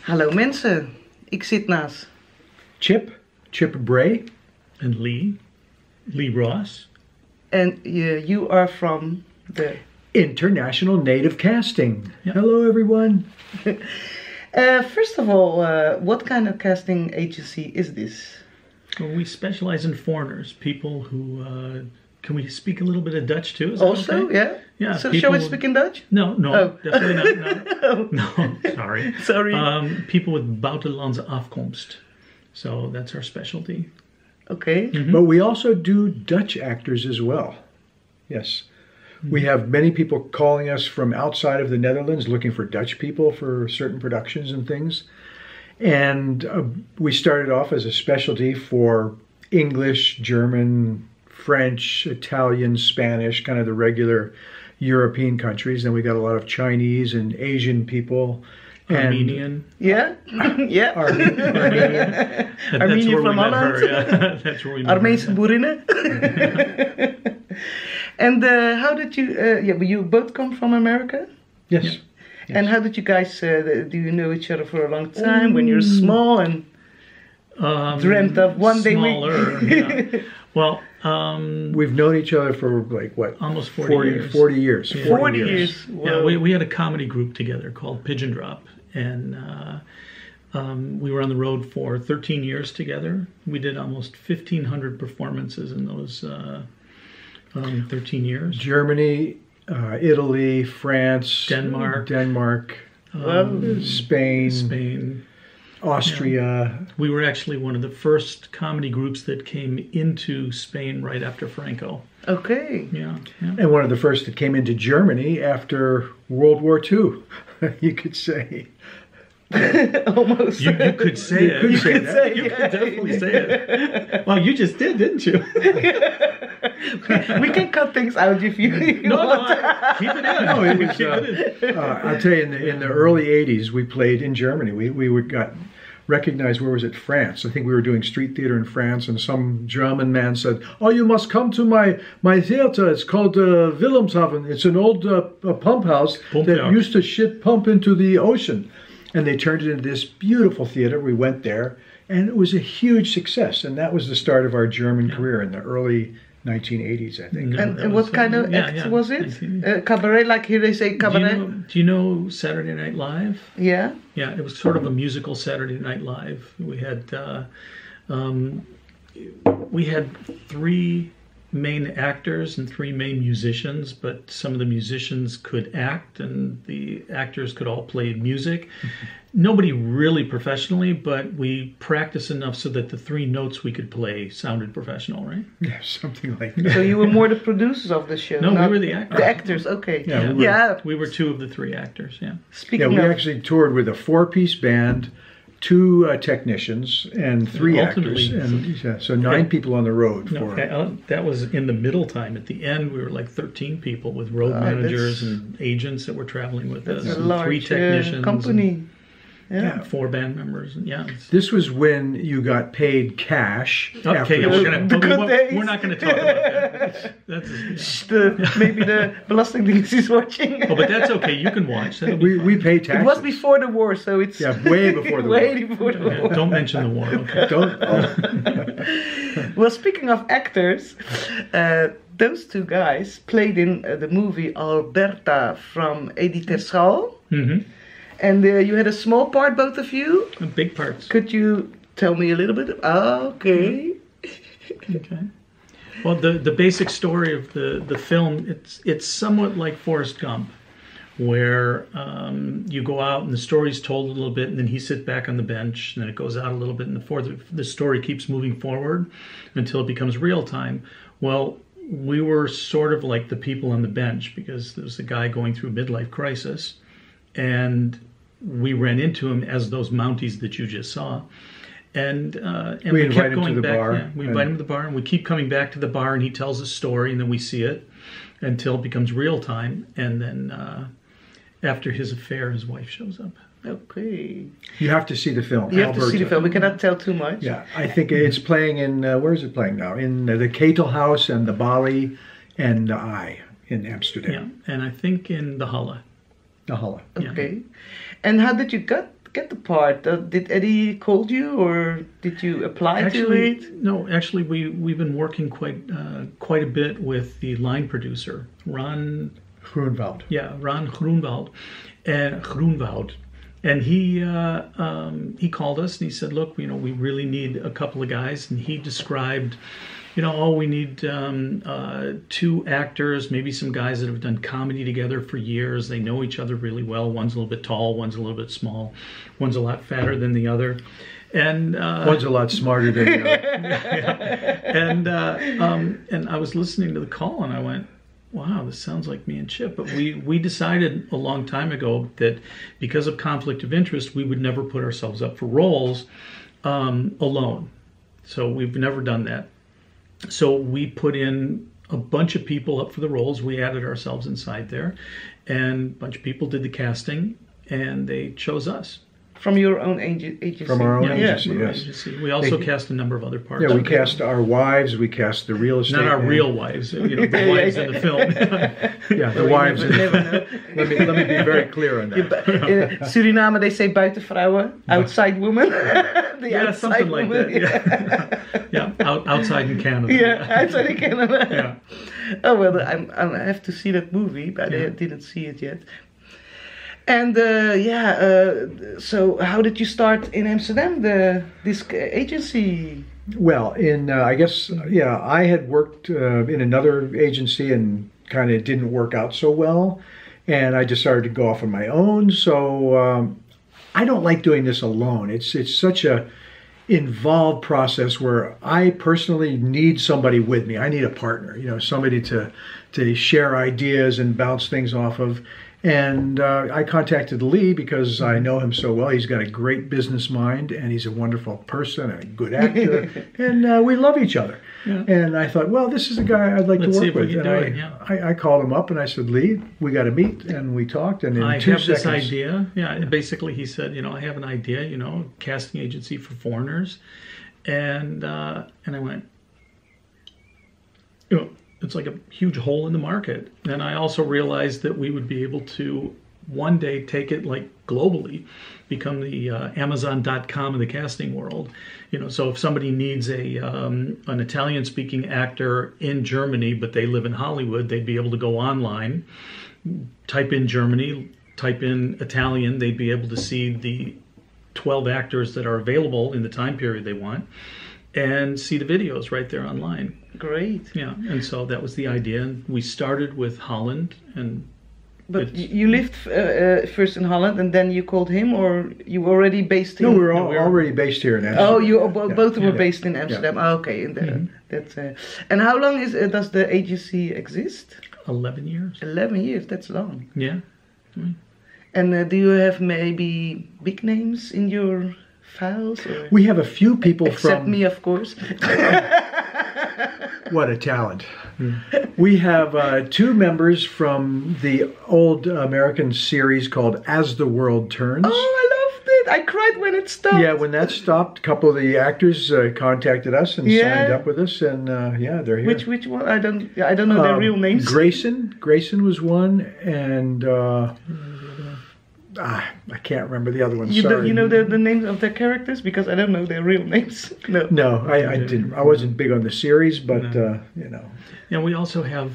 Hallo mensen, ik zit naast Chip Bray. And Lee Ross. And you are from the International Native Casting. Yep. Hello everyone. First of all, what kind of casting agency is this? Well, we specialize in foreigners, people who, can we speak a little bit of Dutch too? Is Also, okay? yeah? Yeah. So shall we speak in Dutch? No, Oh. definitely not. No, sorry. Sorry. People with buitenlandse afkomst. So that's our specialty. Okay. Mm-hmm. But we also do Dutch actors as well. Yes. Mm-hmm. We have many people calling us from outside of the Netherlands looking for Dutch people for certain productions and things. And we started off as a specialty for English, German, French, Italian, Spanish, kind of the regular European countries. Then we got a lot of Chinese and Asian people. Armenian. Yeah? Yeah. Armenian. Armenian from Holland. Yeah. That's where we met Armeense boerinnen. And how did you, you both come from America? Yes. Yeah. Yes. And how did you guys, do you know each other for a long time when you're small and dreamt of one smaller, day? Yeah. Well, we've known each other for like what? Almost 40 years. 40 years. Yeah. 40 years. Yeah, we had a comedy group together called Pigeon Drop, and we were on the road for 13 years together. We did almost 1,500 performances in those 13 years. Germany, Italy, France, Denmark, Spain, Austria. Yeah. We were actually one of the first comedy groups that came into Spain right after Franco. Okay. Yeah, yeah. And one of the first that came into Germany after World War II, you could say. Almost. You could say it. You could say You could definitely say it. Well, you just did, didn't you? We can cut things out if you want. Keep it in. No, it was, I'll tell you, in the early 80s, we played in Germany. We got recognized, where was it, France. I think we were doing street theater in France, and some German man said, "Oh, you must come to my theater. It's called Wilhelmshaven. It's an old pump house that used to ship pump into the ocean." And they turned it into this beautiful theater. We went there, and it was a huge success. And that was the start of our German career in the early 1980s, I think. No, and what kind of act was it? Cabaret, like here they say cabaret? Do you know Saturday Night Live? Yeah. Yeah, it was sort of a musical Saturday Night Live. We had 3 main actors and 3 main musicians, but some of the musicians could act and the actors could all play music. Nobody really professionally, but we practiced enough so that the 3 notes we could play sounded professional, right? Yeah, something like that. So you were more the producers of the show? No, we were the actors. The actors, okay. Yeah, we were 2 of the 3 actors, yeah. Speaking we of, actually toured with a 4-piece band, 2 technicians, and 3 actors. And so 9 people on the road. That was in the middle time. At the end, we were like 13 people with road managers and agents that were traveling with us. A large 3 technicians. Company. Yeah, 4 band members. Yeah. This was when you got paid cash. Okay, we're not going to talk about that. Maybe the Belastingdienst is watching. Oh, but that's okay. You can watch. We pay taxes. It was before the war, so it's way before the war. Way before the war. Don't mention the war. Okay. Don't. Well, speaking of actors, those 2 guys played in the movie Alberta from Edith Terschal. Mm-hmm. And you had a small part, both of you? Big parts. Could you tell me a little bit? Okay. Okay. Well, the basic story of the film, it's somewhat like Forrest Gump, where you go out and the story's told a little bit, and then he sits back on the bench, and then it goes out a little bit, and the story keeps moving forward until it becomes real time. Well, we were sort of like the people on the bench, because there was a guy going through midlife crisis, and we ran into him as those Mounties that you just saw. And we kept going back. Yeah, we invite him to the bar, and we keep coming back to the bar, and he tells a story, and then we see it until it becomes real time. And then after his affair, his wife shows up. Okay. You have to see the film. You have to see the film. We cannot tell too much. Yeah, I think it's playing in, where is it playing now? In the Ketel House and the Bali and the I in Amsterdam. Yeah, and I think in the Halle. The Halle. Okay. And how did you get the part? Did Eddie call you, or did you apply to it? No, actually, we've been working quite a bit with the line producer, Ron Groenwald. Yeah, Ron Groenwald, and he called us and he said, "Look, we really need a couple of guys," and he described, we need 2 actors, maybe some guys that have done comedy together for years. They know each other really well. One's a little bit tall, one's a little bit small, one's a lot fatter than the other, and one's a lot smarter than the other. Yeah. And I was listening to the call and I went, wow, this sounds like me and Chip. But we decided a long time ago that because of conflict of interest, we would never put ourselves up for roles alone. So we've never done that. So we put in a bunch of people up for the roles. We added ourselves inside there, and a bunch of people did the casting, and they chose us. From your own agency? From our own agency, yes. Agency. We also cast a number of other parts. Yeah, we cast our wives, we cast the real estate. Not our real wives, the wives in the film. Yeah, the wives. Let me be very clear on that. In Suriname, they say buitenvrouwen, outside woman. Something like that. Yeah, outside in Canada. Yeah, outside in Canada. Yeah. Oh, well, I have to see that movie, but I didn't see it yet. And so how did you start in Amsterdam, this agency? Well, I had worked in another agency and kind of didn't work out so well, and I decided to go off on my own. So I don't like doing this alone. It's such a involved process where I personally need somebody with me. I need a partner, somebody to share ideas and bounce things off of. And I contacted Lee because I know him so well. He's got a great business mind, and he's a wonderful person and a good actor, and we love each other. Yeah. And I thought, well, this is a guy I'd like to work with. And I called him up and I said, Lee, we got to meet, and we talked. And in I 2 have seconds, this idea. Yeah, and basically he said, I have an idea. Casting agency for foreigners, and I went, it's like a huge hole in the market. And I also realized that we would be able to one day take it like globally, become the Amazon.com of the casting world. So if somebody needs an Italian-speaking actor in Germany, but they live in Hollywood, they'd be able to go online, type in Germany, type in Italian, they'd be able to see the 12 actors that are available in the time period they want, and see the videos right there online. Great. Yeah, and so that was the idea. We started with Holland, but you lived first in Holland, and then you called him, or you were already based in? No, we were already based here in Amsterdam. Oh, you both were based in Amsterdam. Yeah. Oh, okay, that's. And how long does the agency exist? 11 years. 11 years. That's long. Yeah. And do you have maybe big names in your files? Or? We have a few people except me, of course. What a talent. We have 2 members from the old American series called As the World Turns. Oh, I loved it. I cried when it stopped. Yeah, when that stopped, a couple of the actors contacted us and signed up with us, and they're here. Which one? I don't know their real names. Grayson was one, and I can't remember the other one. You know the names of the characters? Because I don't know their real names. No, I didn't. I wasn't big on the series, but Yeah, we also have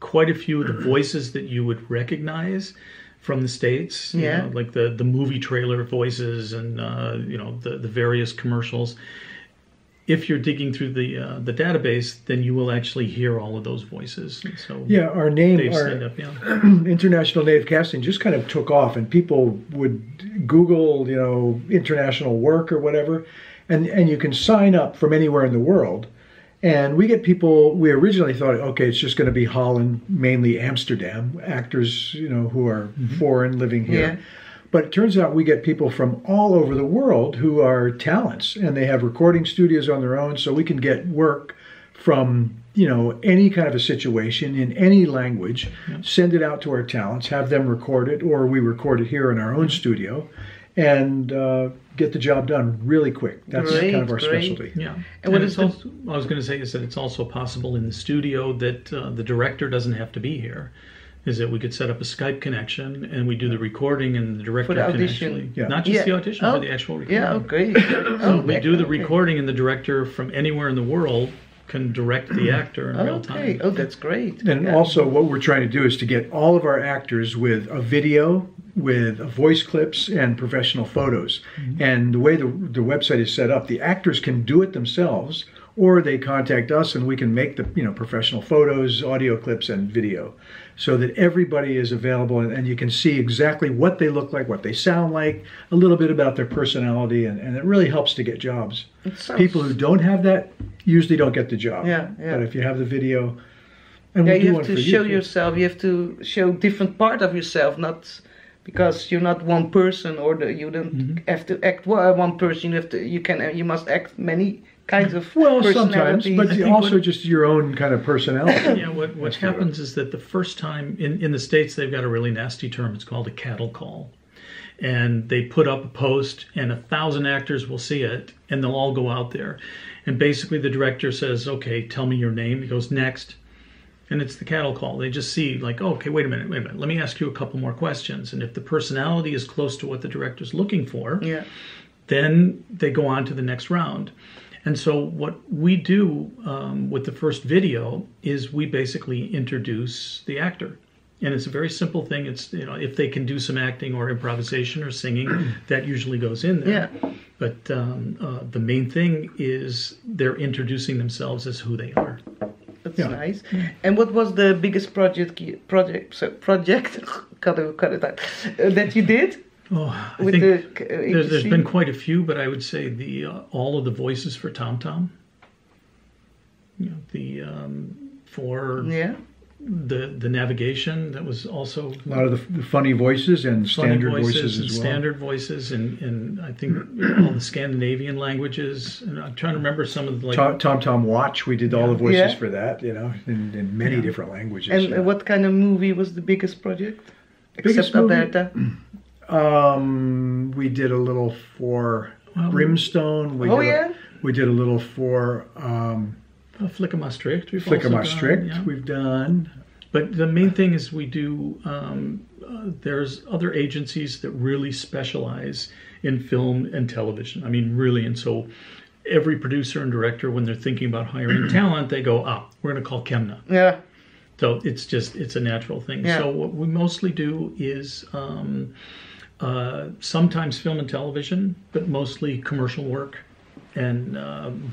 quite a few of the voices that you would recognize from the States. Like the movie trailer voices and the various commercials. If you're digging through the database, then you will actually hear all of those voices. And so our name, International Native Casting, just kind of took off, and people would Google, international work or whatever, and you can sign up from anywhere in the world. And we get people. We originally thought, okay, it's just going to be Holland, mainly Amsterdam, actors, who are foreign living here. Yeah. But it turns out we get people from all over the world who are talents, and they have recording studios on their own, so we can get work from, any kind of a situation in any language, send it out to our talents, have them record it, or we record it here in our own studio, and get the job done really quick. That's kind of our specialty. Yeah. And what is also, I was going to say is that it's also possible in the studio that the director doesn't have to be here. is that we could set up a Skype connection and we do the recording, and the director For the can audition. actually, not just the audition, for the actual recording. Yeah, okay. So we do the recording, and the director from anywhere in the world can direct the actor in real time. Okay, oh, that's great. And also what we're trying to do is to get all of our actors with a video, with voice clips and professional photos. And the way the website is set up, the actors can do it themselves, or they contact us and we can make the professional photos, audio clips, and video, so that everybody is available, and you can see exactly what they look like, what they sound like, a little bit about their personality, and it really helps to get jobs. People who don't have that usually don't get the job. Yeah, yeah. But if you have the video, and Yeah, we'll do you one have to for show too. yourself. You have to show different part of yourself, not because you're not one person, or you don't have to act one person. You must act many kinds of Well, sometimes, personalities. but also just your own kind of personality. Yeah, what happens is that the first time, in the States, they've got a really nasty term. It's called a cattle call. And they put up a post, and 1,000 actors will see it, and they'll all go out there. And basically the director says, okay, tell me your name. He goes, next. And it's the cattle call. They just see, like, oh, okay, wait a minute. Let me ask you a couple more questions. And if the personality is close to what the director's looking for, then they go on to the next round. And so what we do with the first video is we basically introduce the actor. And it's a very simple thing. It's, if they can do some acting or improvisation or singing, that usually goes in there. Yeah. But the main thing is they're introducing themselves as who they are. That's nice. And what was the biggest project cut it out, that you did? Oh, I With think the there's been quite a few, but I would say the all of the voices for Tom Tom. For the navigation, that was also A lot of the funny voices and standard voices as well. Standard voices, and I think all the Scandinavian languages. And I'm trying to remember some of the Tom Watch. We did all the voices for that, in many different languages. And what kind of movie was the biggest project? Biggest Except movie? Alberta. We did a little for Brimstone. We did a little for Flicka Maastricht. Flicka Maastricht. We've done. But the main thing is we do. There's other agencies that really specialize in film and television. I mean, really, and so every producer and director, when they're thinking about hiring talent, they go, we're going to call Kemna. Yeah. So it's a natural thing. Yeah. So what we mostly do is sometimes film and television, but mostly commercial work and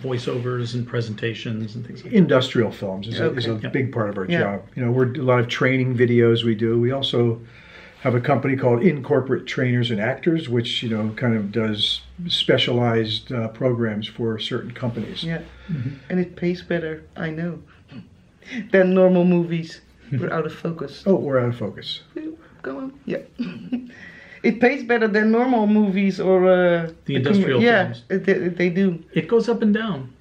voiceovers and presentations and things like that. Industrial films is a big part of our job. We're a lot of training videos we do. We also have a company called In Corporate Trainers and Actors, which kind of does specialized programs for certain companies. Yeah, and it pays better, I know, than normal movies. We're out of focus. Oh, we're out of focus. Go on. Yeah. It pays better than normal movies or the industrial films. Yeah, they do. It goes up and down.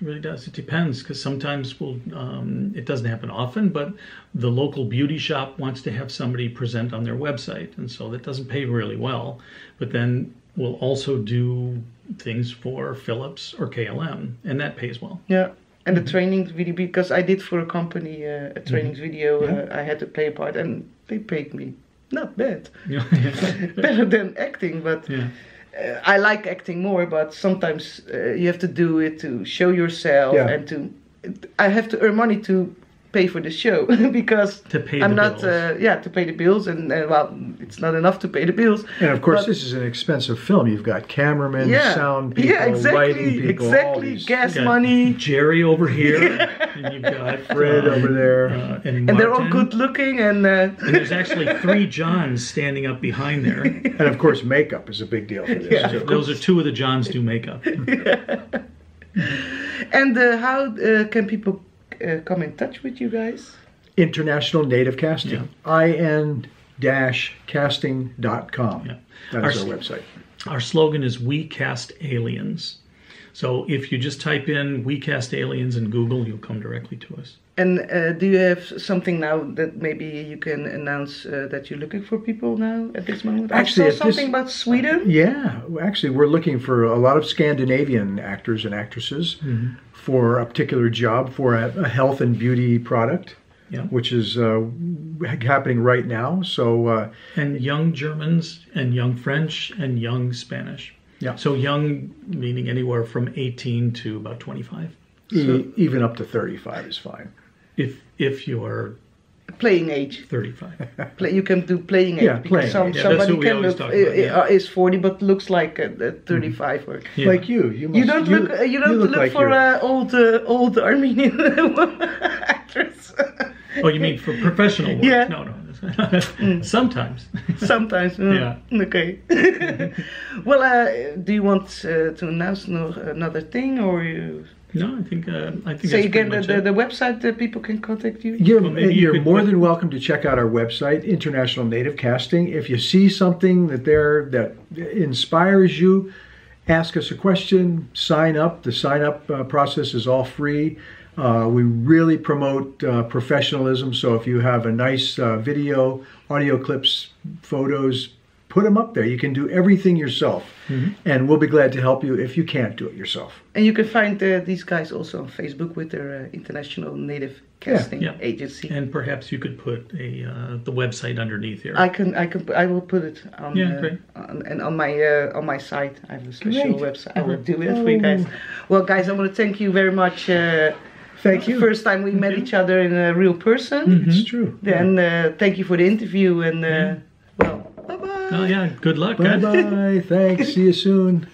It really does. It depends, because sometimes it doesn't happen often, but the local beauty shop wants to have somebody present on their website, and so that doesn't pay really well. But then we'll also do things for Philips or KLM, and that pays well. Yeah. And the training video, because I did for a company a training video, I had to play a part, and they paid me not bad, better than acting. But I like acting more. But sometimes you have to do it to show yourself, and I have to earn money to pay for the show because to pay I'm the not bills. To pay the bills, and well, it's not enough to pay the bills. And of course, this is an expensive film. You've got cameramen, sound people, lighting people, all these. Gas money. Jerry over here, and you've got Fred over there, and they're all good looking, and there's actually 3 Johns standing up behind there. And of course, makeup is a big deal for this. Too. Those are 2 of the Johns do makeup. And how can people come in touch with you guys? International Native Casting. in-casting.com. That is our website. Our slogan is "We Cast Aliens." So if you just type in "We Cast Aliens" in Google, you'll come directly to us. And do you have something now that maybe you can announce that you're looking for people now at this moment? Actually, I saw something about Sweden. Yeah, actually, we're looking for a lot of Scandinavian actors and actresses for a particular job for a health and beauty product. which is happening right now. So and young Germans and young French and young Spanish. Yeah. So young meaning anywhere from 18 to about 25. Even up to 35 is fine. If you're playing age. 35. You can do playing age. Yeah, playing age. That's Somebody what we can always look talk about, is 40 but looks like 35 or like you. You don't look like for old Armenian actress. Oh, you mean for professional work? Yeah. No. Sometimes. Sometimes. Yeah. Okay. Well, do you want to announce another thing, or you? No, I think Say again the website that people can contact you. You're more than welcome to check out our website, International Native Casting. If you see something that inspires you, ask us a question. Sign up. The sign up process is all free. We really promote professionalism. So if you have a nice video, audio clips, photos, put them up there. You can do everything yourself, and we'll be glad to help you if you can't do it yourself. And you can find these guys also on Facebook with their International Native Casting Agency. And perhaps you could put the website underneath here. I will put it on. Great. On my site. I have a special website. I will do it for you guys. Well, guys, I want to thank you very much. Thank you. First time we met each other in a real person. It's true. Then thank you for the interview and well, bye bye. Oh yeah, good luck. Bye bye. Thanks. See you soon.